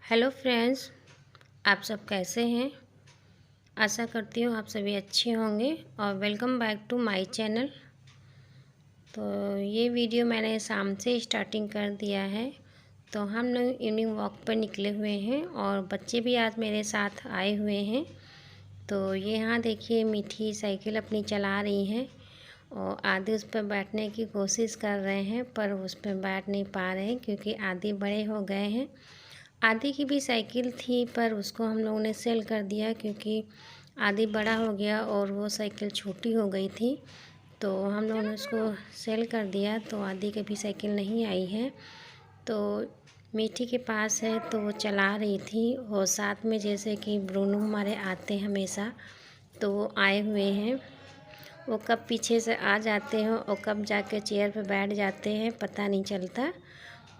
Hello friends, आप सब कैसे हैं। आशा करती हूँ आप सभी अच्छे होंगे और welcome back to my channel. तो ये वीडियो मैंने शाम से स्टार्टिंग कर दिया है। तो हम लोग इवनिंग वॉक पर निकले हुए हैं और बच्चे भी आज मेरे साथ आए हुए हैं। तो ये यहाँ देखिए मीठी साइकिल अपनी चला रही हैं और आधे उस पर बैठने की कोशिश कर रहे हैं, पर उस पर बैठ नहीं पा रहे हैं क्योंकि आधे बड़े हो गए हैं। आदि की भी साइकिल थी पर उसको हम लोगों ने सेल कर दिया क्योंकि आदि बड़ा हो गया और वो साइकिल छोटी हो गई थी। तो हम लोगों ने उसको सेल कर दिया। तो आदि की भी साइकिल नहीं आई है। तो मीठी के पास है तो वो चला रही थी और साथ में जैसे कि ब्रूनू हमारे आते हमेशा, तो वो आए हुए हैं। वो कब पीछे से आ जाते हैं और कब जाके चेयर पे बैठ जाते हैं पता नहीं चलता,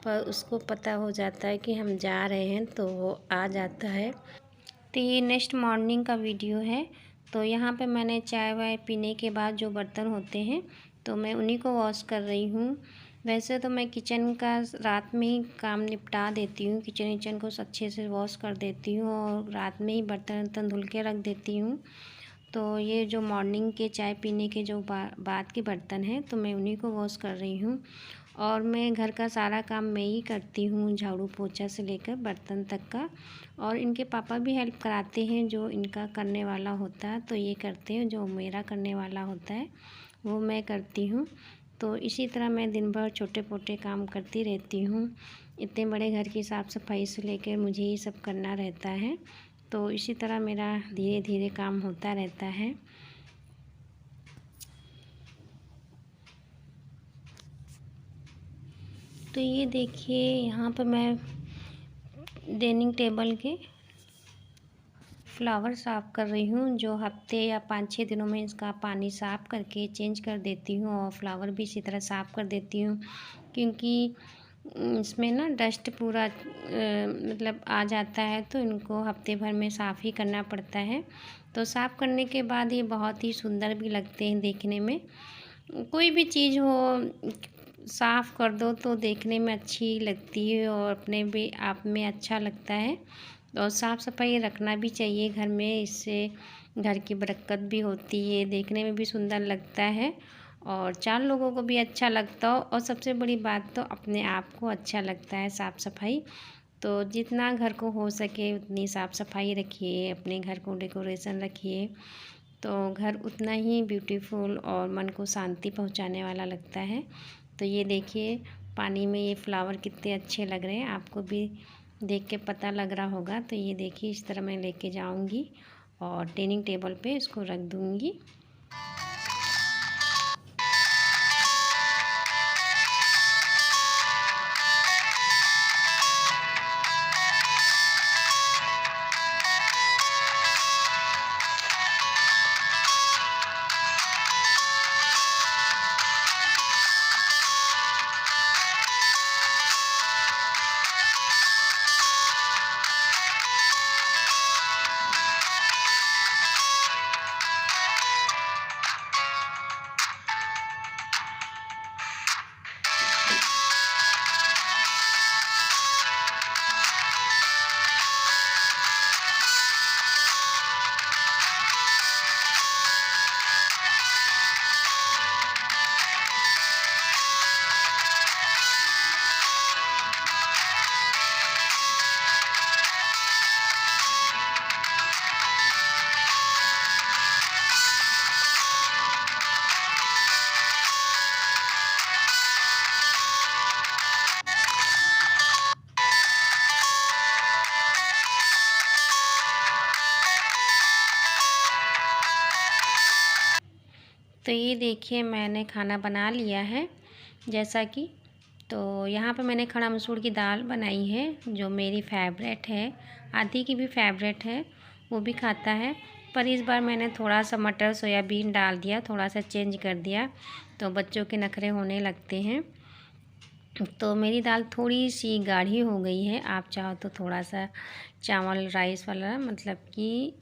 पर उसको पता हो जाता है कि हम जा रहे हैं तो वो आ जाता है। तो ये नेक्स्ट मॉर्निंग का वीडियो है। तो यहाँ पे मैंने चाय वाय पीने के बाद जो बर्तन होते हैं तो मैं उन्हीं को वॉश कर रही हूँ। वैसे तो मैं किचन का रात में ही काम निपटा देती हूँ, किचन को अच्छे से वॉश कर देती हूँ और रात में ही बर्तन वर्तन धुल के रख देती हूँ। तो ये जो मॉर्निंग के चाय पीने के जो बाद के बर्तन हैं तो मैं उन्हीं को वॉश कर रही हूँ। और मैं घर का सारा काम मैं ही करती हूँ, झाड़ू पोछा से लेकर बर्तन तक का। और इनके पापा भी हेल्प कराते हैं, जो इनका करने वाला होता है तो ये करते हैं, जो मेरा करने वाला होता है वो मैं करती हूँ। तो इसी तरह मैं दिन भर छोटे मोटे काम करती रहती हूँ। इतने बड़े घर की साफ़ सफाई से लेकर मुझे ये सब करना रहता है। तो इसी तरह मेरा धीरे धीरे काम होता रहता है। तो ये देखिए यहाँ पर मैं डाइनिंग टेबल के फ्लावर साफ़ कर रही हूँ, जो हफ्ते या 5-6 दिनों में इसका पानी साफ़ करके चेंज कर देती हूँ और फ्लावर भी इसी तरह साफ़ कर देती हूँ क्योंकि इसमें ना डस्ट पूरा मतलब आ जाता है, तो इनको हफ्ते भर में साफ़ ही करना पड़ता है। तो साफ़ करने के बाद ये बहुत ही सुंदर भी लगते हैं देखने में। कोई भी चीज़ हो साफ़ कर दो तो देखने में अच्छी लगती है और अपने भी आप में अच्छा लगता है। और साफ़ सफाई रखना भी चाहिए घर में, इससे घर की बरकत भी होती है, देखने में भी सुंदर लगता है और 4 लोगों को भी अच्छा लगता हो। और सबसे बड़ी बात तो अपने आप को अच्छा लगता है साफ़ सफाई। तो जितना घर को हो सके उतनी साफ़ सफाई रखिए, अपने घर को डेकोरेशन रखिए, तो घर उतना ही ब्यूटीफुल और मन को शांति पहुंचाने वाला लगता है। तो ये देखिए पानी में ये फ्लावर कितने अच्छे लग रहे हैं, आपको भी देख के पता लग रहा होगा। तो ये देखिए इस तरह मैं लेके जाऊंगी और डाइनिंग टेबल पे इसको रख दूंगी। तो ये देखिए मैंने खाना बना लिया है जैसा कि। तो यहाँ पे मैंने खड़ा मसूर की दाल बनाई है जो मेरी फेवरेट है, आदि की भी फेवरेट है, वो भी खाता है। पर इस बार मैंने थोड़ा सा मटर सोयाबीन डाल दिया, थोड़ा सा चेंज कर दिया, तो बच्चों के नखरे होने लगते हैं। तो मेरी दाल थोड़ी सी गाढ़ी हो गई है, आप चाहो तो थोड़ा सा चावल राइस वाला मतलब कि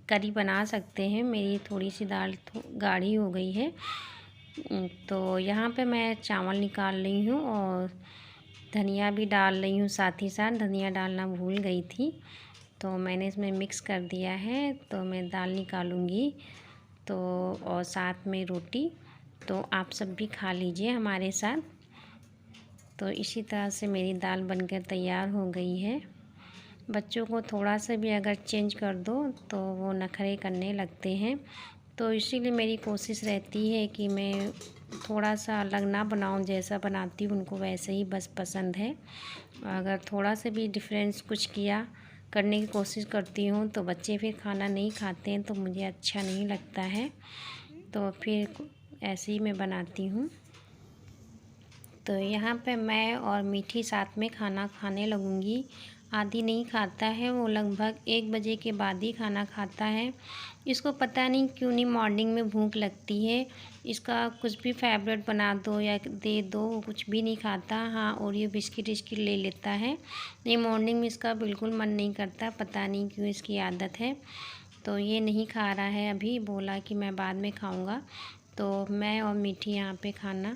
करी बना सकते हैं। मेरी थोड़ी सी दाल गाढ़ी हो गई है। तो यहाँ पे मैं चावल निकाल रही हूँ और धनिया भी डाल रही हूँ, साथ ही साथ धनिया डालना भूल गई थी, तो मैंने इसमें मिक्स कर दिया है। तो मैं दाल निकालूँगी, तो और साथ में रोटी, तो आप सब भी खा लीजिए हमारे साथ। तो इसी तरह से मेरी दाल बनकर तैयार हो गई है। बच्चों को थोड़ा सा भी अगर चेंज कर दो तो वो नखरे करने लगते हैं, तो इसीलिए मेरी कोशिश रहती है कि मैं थोड़ा सा अलग ना बनाऊं, जैसा बनाती हूँ उनको वैसे ही बस पसंद है। अगर थोड़ा सा भी डिफरेंस कुछ किया करने की कोशिश करती हूँ तो बच्चे फिर खाना नहीं खाते हैं, तो मुझे अच्छा नहीं लगता है, तो फिर ऐसे ही मैं बनाती हूँ। तो यहाँ पे मैं और मीठी साथ में खाना खाने लगूँगी। आदि नहीं खाता है, वो लगभग 1 बजे के बाद ही खाना खाता है। इसको पता नहीं क्यों नहीं मॉर्निंग में भूख लगती है। इसका कुछ भी फेवरेट बना दो या दे दो, वो कुछ भी नहीं खाता। हाँ, ओरियो बिस्किट इसकी ले लेता है, नहीं मॉर्निंग में इसका बिल्कुल मन नहीं करता, पता नहीं क्यों इसकी आदत है। तो ये नहीं खा रहा है अभी, बोला कि मैं बाद में खाऊँगा। तो मैं और मीठी यहाँ पे खाना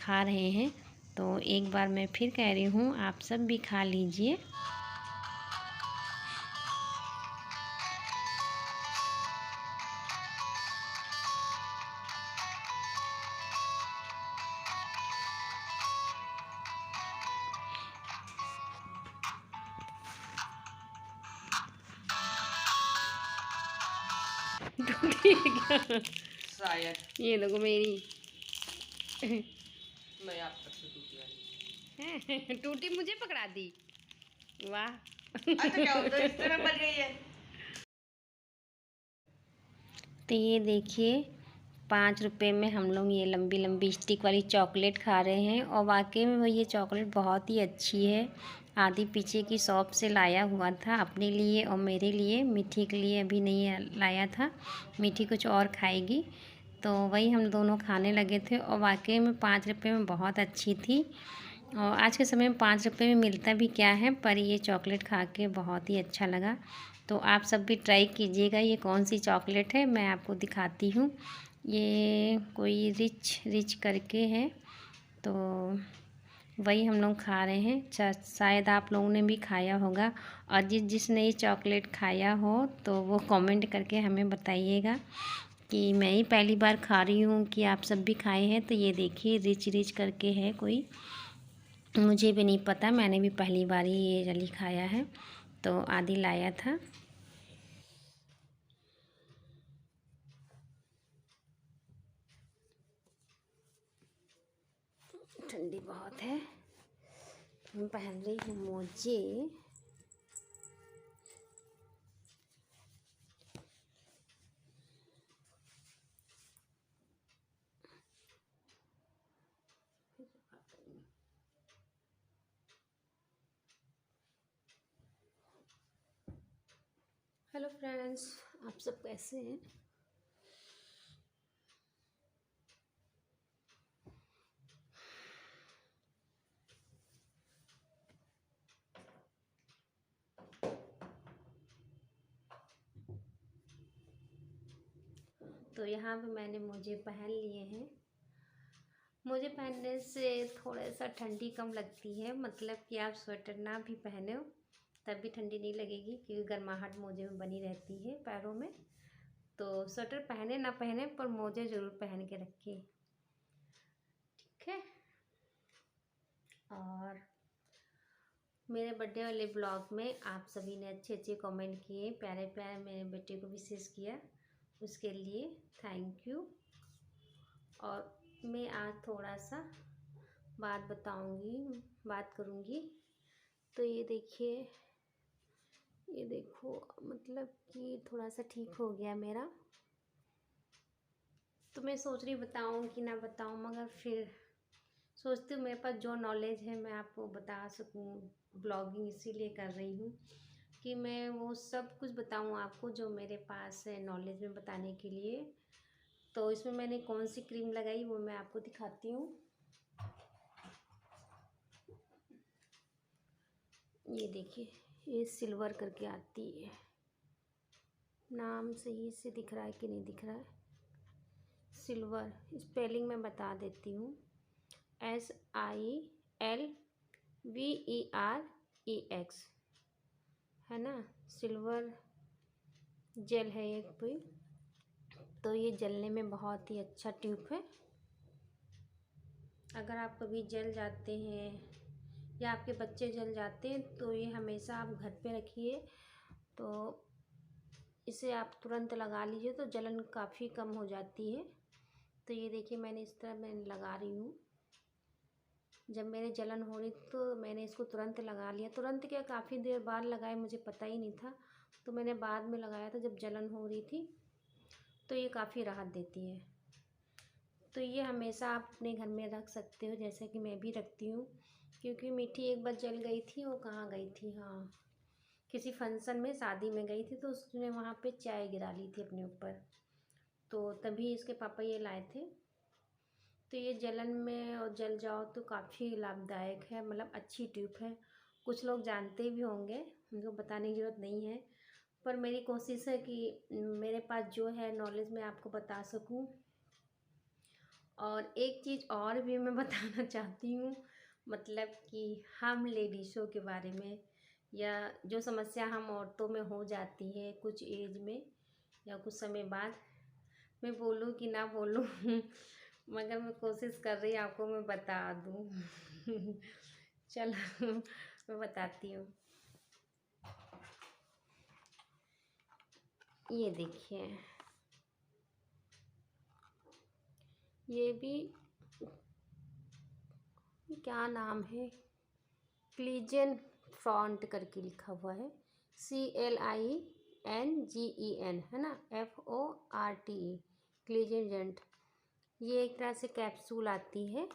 खा रहे हैं। तो एक बार मैं फिर कह रही हूँ, आप सब भी खा लीजिए। शायद ये देखो मेरी मैं आप तक से टूटी वाली। टूटी मुझे पकड़ा दी, वाह। अच्छा क्या होता है, रिश्ते में बन गई है। तो ये देखिए 5 रुपए में हम लोग ये लंबी लंबी स्टिक वाली चॉकलेट खा रहे हैं, और वाकई में वो ये चॉकलेट बहुत ही अच्छी है। आदि पीछे की शॉप से लाया हुआ था अपने लिए और मेरे लिए, मीठी के लिए अभी नहीं लाया था, मीठी कुछ और खाएगी, तो वही हम दोनों खाने लगे थे। और वाकई में 5 रुपए में बहुत अच्छी थी, और आज के समय में 5 रुपए में मिलता भी क्या है, पर ये चॉकलेट खा के बहुत ही अच्छा लगा। तो आप सब भी ट्राई कीजिएगा। ये कौन सी चॉकलेट है मैं आपको दिखाती हूँ। ये कोई रिच रिच करके है, तो वही हम लोग खा रहे हैं। शायद आप लोगों ने भी खाया होगा, और जिसने ये चॉकलेट खाया हो तो वो कमेंट करके हमें बताइएगा कि मैं ही पहली बार खा रही हूँ कि आप सब भी खाए हैं। तो ये देखिए रिच रिच करके है कोई, मुझे भी नहीं पता, मैंने भी पहली बार ही ये जली खाया है, तो आदि लाया था। ठंडी बहुत है, मैं पहन रही हूँ मोजे। हेलो फ्रेंड्स, आप सब कैसे हैं? तो यहाँ पे मैंने मोजे पहन लिए हैं। मोजे पहनने से थोड़ा सा ठंडी कम लगती है, मतलब कि आप स्वेटर ना भी पहने हो तब भी ठंडी नहीं लगेगी, क्योंकि गर्माहट मोजे में बनी रहती है पैरों में। तो स्वेटर पहने ना पहने पर मोजे ज़रूर पहन के रखिए, ठीक है। और मेरे बर्थडे वाले ब्लॉग में आप सभी ने अच्छे अच्छे कमेंट किए, प्यारे प्यारे मेरे बेटे को विशेष किया, उसके लिए थैंक यू। और मैं आज थोड़ा सा बात करूँगी। तो ये देखिए, ये देखो, मतलब कि थोड़ा सा ठीक हो गया मेरा। तो मैं सोच रही बताऊँ कि ना बताऊँ, मगर फिर सोचती हूँ मेरे पास जो नॉलेज है मैं आपको बता सकूँ। ब्लॉगिंग इसीलिए कर रही हूँ कि मैं वो सब कुछ बताऊँ आपको जो मेरे पास है नॉलेज में बताने के लिए। तो इसमें मैंने कौन सी क्रीम लगाई वो मैं आपको दिखाती हूँ। ये देखिए, ये सिल्वर करके आती है, नाम सही से दिख रहा है कि नहीं दिख रहा है, सिल्वर स्पेलिंग मैं बता देती हूँ, SILVER VEREX है ना, सिल्वर जेल है एक भी। तो ये जलने में बहुत ही अच्छा ट्यूब है। अगर आप कभी जल जाते हैं या आपके बच्चे जल जाते हैं तो ये हमेशा आप घर पे रखिए, तो इसे आप तुरंत लगा लीजिए तो जलन काफ़ी कम हो जाती है। तो ये देखिए मैंने इस तरह मैं लगा रही हूँ। जब मेरे जलन हो रही तो मैंने इसको तुरंत लगा लिया। तुरंत क्या, काफ़ी देर बाद लगाए, मुझे पता ही नहीं था, तो मैंने बाद में लगाया था जब जलन हो रही थी। तो ये काफ़ी राहत देती है। तो ये हमेशा आप अपने घर में रख सकते हो, जैसे कि मैं भी रखती हूँ। क्योंकि मीठी एक बार जल गई थी, वो कहाँ गई थी, हाँ किसी फंक्शन में, शादी में गई थी, तो उसने वहाँ पे चाय गिरा ली थी अपने ऊपर। तो तभी इसके पापा ये लाए थे। तो ये जलन में और जल जाओ तो काफ़ी लाभदायक है, मतलब अच्छी ट्यूब है। कुछ लोग जानते भी होंगे, उनको बताने की ज़रूरत नहीं है, पर मेरी कोशिश है कि मेरे पास जो है नॉलेज मैं आपको बता सकूं। और एक चीज़ और भी मैं बताना चाहती हूँ, मतलब कि हम लेडीज़ों के बारे में, या जो समस्या हम औरतों में हो जाती है कुछ एज में या कुछ समय बाद, मैं बोलूँ कि ना बोलूँ मगर मैं कोशिश कर रही आपको मैं बता दूँ चलो मैं बताती हूँ। ये देखिए, ये भी क्या नाम है, क्लीजेन फ्रॉन्ट करके लिखा हुआ है, CLINGEN है ना, FORTE, क्लीजेंट। ये एक तरह से कैप्सूल आती है।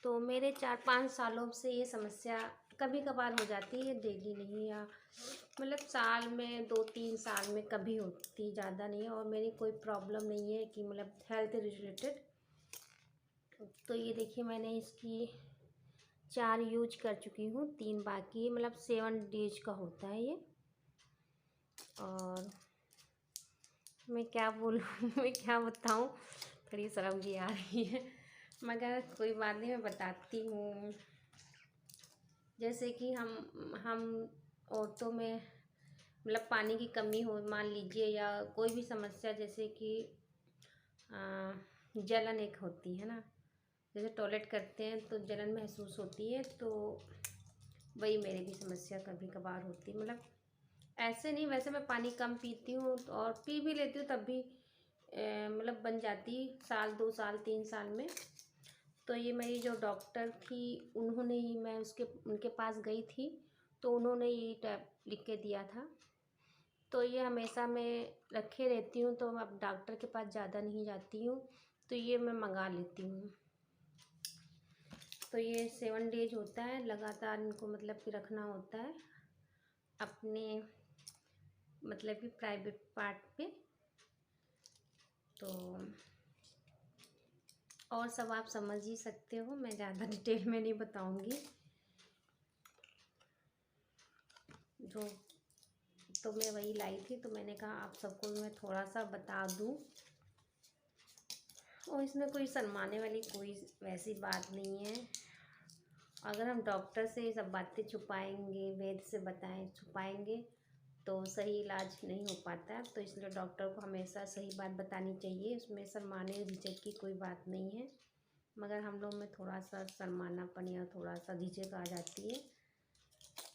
तो मेरे 4-5 सालों से ये समस्या कभी कभार हो जाती है, डेली नहीं, या मतलब साल में 2-3 साल में कभी होती, ज़्यादा नहीं है। और मेरी कोई प्रॉब्लम नहीं है कि मतलब हेल्थ रिलेटेड। तो ये देखिए मैंने इसकी 4 यूज कर चुकी हूँ, 3 बाकी है, मतलब 7 डेज का होता है ये। और मैं क्या बोलूँ मैं क्या बताऊँ, थोड़ी शर्म भी आ रही है, मगर कोई बात नहीं, मैं बताती हूँ। जैसे कि हम औरतों में मतलब पानी की कमी हो, मान लीजिए, या कोई भी समस्या, जैसे कि जलन एक होती है ना, जैसे टॉयलेट करते हैं तो जलन महसूस होती है, तो वही मेरी भी समस्या कभी कभार होती है। मतलब ऐसे नहीं, वैसे मैं पानी कम पीती हूँ और पी भी लेती हूँ, तब भी मतलब बन जाती, साल 2 साल 3 साल में। तो ये मेरी जो डॉक्टर थी, उन्होंने ही, मैं उनके पास गई थी, तो उन्होंने ये टैब लिख के दिया था। तो ये हमेशा मैं रखे रहती हूँ, तो मैं अब डॉक्टर के पास ज़्यादा नहीं जाती हूँ, तो ये मैं मंगा लेती हूँ। तो ये 7 डेज होता है लगातार, इनको मतलब कि रखना होता है अपने मतलब कि प्राइवेट पार्ट पे। तो और सब आप समझ ही सकते हो, मैं ज़्यादा डिटेल में नहीं बताऊंगी। जो तो मैं वही लाई थी, तो मैंने कहा आप सबको मैं थोड़ा सा बता दूं। और इसमें कोई शर्माने वाली कोई वैसी बात नहीं है। अगर हम डॉक्टर से ये सब बातें छुपाएंगे, वैद्य से बताएं छुपाएंगे, तो सही इलाज नहीं हो पाता। तो इसलिए डॉक्टर को हमेशा सही बात बतानी चाहिए, उसमें शर्माने झिझक की कोई बात नहीं है। मगर हम लोग में थोड़ा सा शर्मानापन या थोड़ा सा झिझक आ जाती है।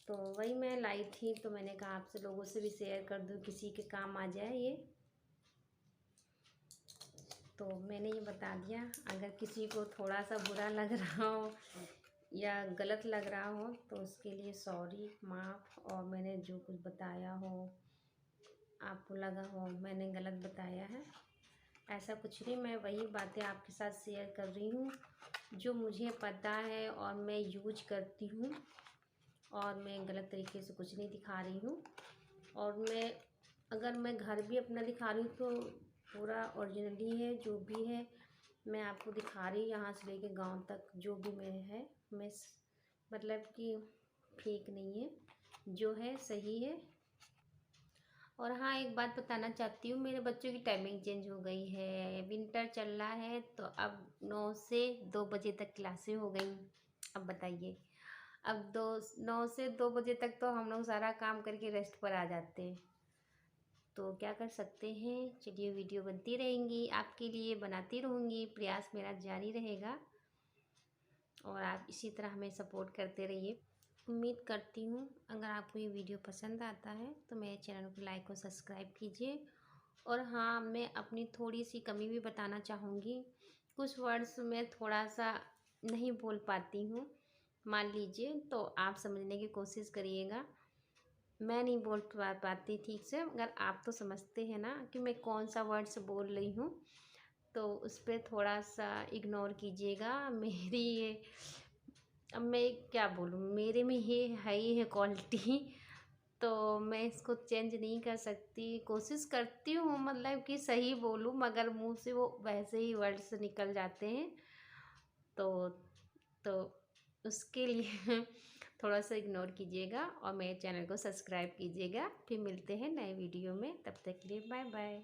तो वही मैं लाई थी, तो मैंने कहा आपसे लोगों से भी शेयर कर दूँ, किसी के काम आ जाए ये। तो मैंने ये बता दिया। अगर किसी को थोड़ा सा बुरा लग रहा हो या गलत लग रहा हो तो उसके लिए सॉरी, माफ़। और मैंने जो कुछ बताया हो, आपको लगा हो मैंने गलत बताया है, ऐसा कुछ नहीं। मैं वही बातें आपके साथ शेयर कर रही हूँ जो मुझे पता है और मैं यूज करती हूँ। और मैं गलत तरीके से कुछ नहीं दिखा रही हूँ। और मैं अगर मैं घर भी अपना दिखा रही हूँ तो पूरा ओरिजिनली है, जो भी है मैं आपको दिखा रही हूँ, यहाँ से लेके गांव तक जो भी मेरे है, मैं मतलब कि फेक नहीं है, जो है सही है। और हाँ, एक बात बताना चाहती हूँ, मेरे बच्चों की टाइमिंग चेंज हो गई है, विंटर चल रहा है, तो अब 9 से 2 बजे तक क्लासें हो गई। अब बताइए, अब 9 से 2 बजे तक तो हम लोग सारा काम करके रेस्ट पर आ जाते हैं, तो क्या कर सकते हैं। चलिए वीडियो बनती रहेंगी आपके लिए, बनाती रहूँगी, प्रयास मेरा जारी रहेगा और आप इसी तरह हमें सपोर्ट करते रहिए। उम्मीद करती हूँ अगर आपको ये वीडियो पसंद आता है तो मेरे चैनल को लाइक और सब्सक्राइब कीजिए। और हाँ, मैं अपनी थोड़ी सी कमी भी बताना चाहूँगी, कुछ वर्ड्स में थोड़ा सा नहीं बोल पाती हूँ, मान लीजिए, तो आप समझने की कोशिश करिएगा। मैं नहीं बोल पाती ठीक से, मगर आप तो समझते हैं ना कि मैं कौन सा वर्ड्स बोल रही हूँ, तो उस पर थोड़ा सा इग्नोर कीजिएगा। मेरी ये, अब मैं क्या बोलूँ, मेरे में ये है ही है क्वालिटी, तो मैं इसको चेंज नहीं कर सकती। कोशिश करती हूँ मतलब कि सही बोलूँ, मगर मुंह से वो वैसे ही वर्ड्स निकल जाते हैं, तो तो उसके लिए थोड़ा सा इग्नोर कीजिएगा और मेरे चैनल को सब्सक्राइब कीजिएगा। फिर मिलते हैं नए वीडियो में, तब तक के लिए बाय बाय।